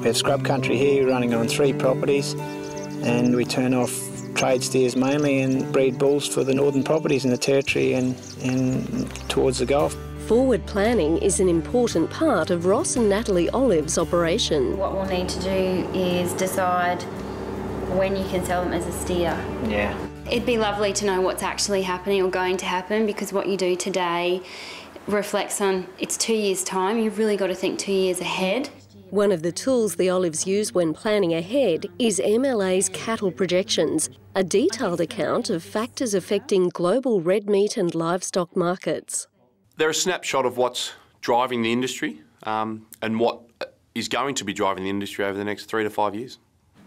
We have scrub country here running on 3 properties, and we turn off trade steers mainly and breed bulls for the northern properties in the Territory and towards the Gulf. Forward planning is an important part of Ross and Natalie Olive's operation. What we'll need to do is decide when you can sell them as a steer. Yeah. It'd be lovely to know what's actually happening or going to happen, because what you do today reflects on it's 2 years' time. You've really got to think 2 years ahead. One of the tools the Olives use when planning ahead is MLA's cattle projections, a detailed account of factors affecting global red meat and livestock markets. They're a snapshot of what's driving the industry and what is going to be driving the industry over the next 3 to 5 years.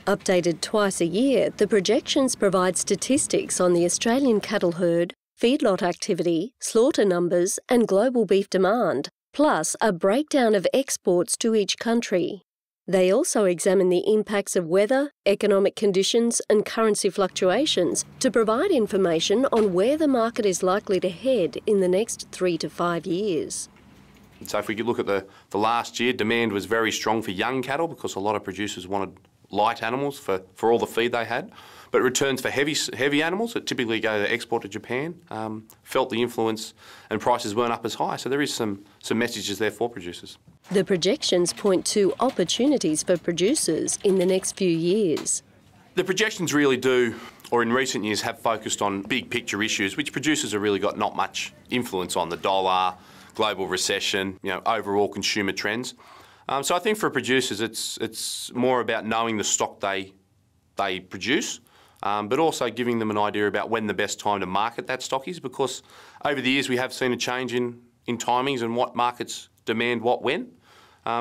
Updated twice a year, the projections provide statistics on the Australian cattle herd, feedlot activity, slaughter numbers and global beef demand, plus a breakdown of exports to each country. They also examine the impacts of weather, economic conditions and currency fluctuations to provide information on where the market is likely to head in the next 3 to 5 years. So if we could look at the last year, demand was very strong for young cattle because a lot of producers wanted light animals for all the feed they had. But returns for heavy animals that typically go to export to Japan felt the influence and prices weren't up as high. So there is some messages there for producers. The projections point to opportunities for producers in the next few years. The projections really do, or in recent years, have focused on big picture issues, which producers have really got not much influence on: the dollar, global recession, overall consumer trends. So I think for producers, it's more about knowing the stock they produce. But also giving them an idea about when the best time to market that stock is, because over the years we have seen a change in timings and what markets demand what when.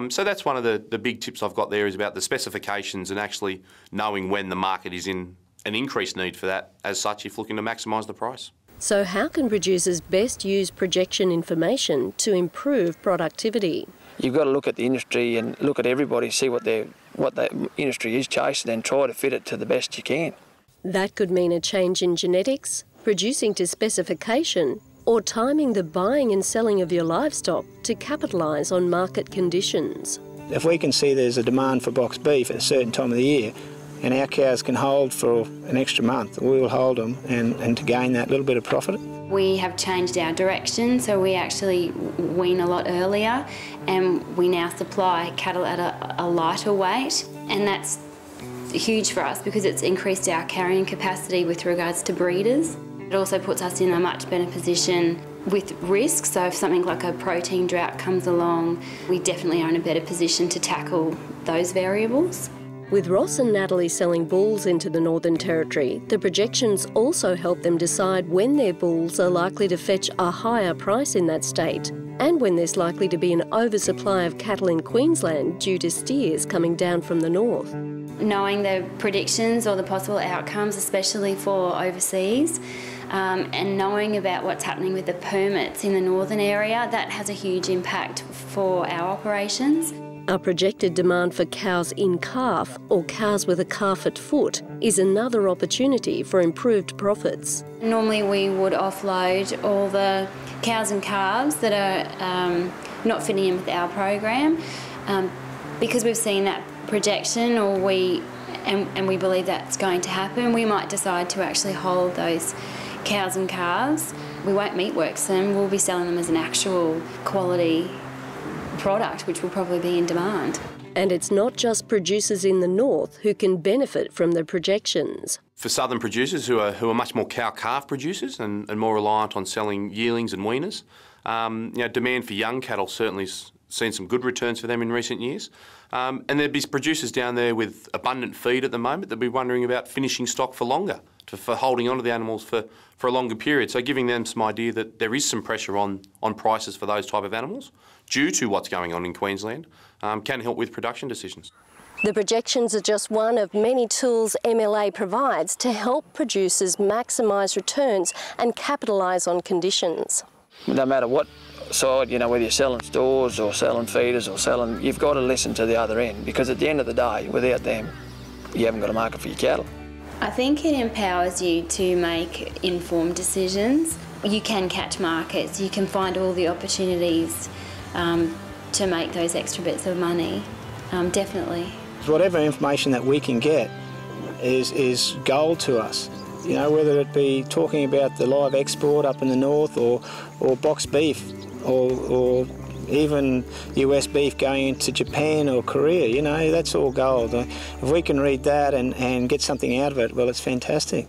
So that's one of the big tips I've got there, is about the specifications and actually knowing when the market is in an increased need for that as such if looking to maximise the price. So how can producers best use projection information to improve productivity? You've got to look at the industry and look at everybody, see what the industry is chasing and try to fit it to the best you can. That could mean a change in genetics, producing to specification, or timing the buying and selling of your livestock to capitalise on market conditions. If we can see there's a demand for box beef at a certain time of the year and our cows can hold for an extra month, we will hold them and to gain that little bit of profit. We have changed our direction, so we actually wean a lot earlier, and we now supply cattle at a lighter weight, and that's huge for us because it's increased our carrying capacity with regards to breeders. It also puts us in a much better position with risk, so if something like a protein drought comes along, we definitely are in a better position to tackle those variables. With Ross and Natalie selling bulls into the Northern Territory, the projections also help them decide when their bulls are likely to fetch a higher price in that state, and when there's likely to be an oversupply of cattle in Queensland due to steers coming down from the north. Knowing the predictions or the possible outcomes, especially for overseas, and knowing about what's happening with the permits in the northern area, that has a huge impact for our operations. A projected demand for cows in calf, or cows with a calf at foot, is another opportunity for improved profits. Normally we would offload all the cows and calves that are not fitting in with our program, because we've seen that projection, or we believe that's going to happen. We might decide to actually hold those cows and calves. We won't meat works them, we'll be selling them as an actual quality product, which will probably be in demand. And it's not just producers in the north who can benefit from the projections. For southern producers who are much more cow-calf producers and more reliant on selling yearlings and weaners, demand for young cattle certainly has seen some good returns for them in recent years. And there'd be producers down there with abundant feed at the moment that'd be wondering about finishing stock for longer, for holding onto the animals for a longer period. So giving them some idea that there is some pressure on prices for those type of animals due to what's going on in Queensland can help with production decisions. The projections are just one of many tools MLA provides to help producers maximise returns and capitalise on conditions. No matter what side, whether you're selling stores or selling feeders or selling, you've got to listen to the other end, because at the end of the day, without them, you haven't got a market for your cattle. I think it empowers you to make informed decisions. You can catch markets, you can find all the opportunities to make those extra bits of money, definitely. Whatever information that we can get is gold to us. You know, whether it be talking about the live export up in the north or boxed beef or even US beef going into Japan or Korea, you know, that's all gold. If we can read that and get something out of it, well, it's fantastic.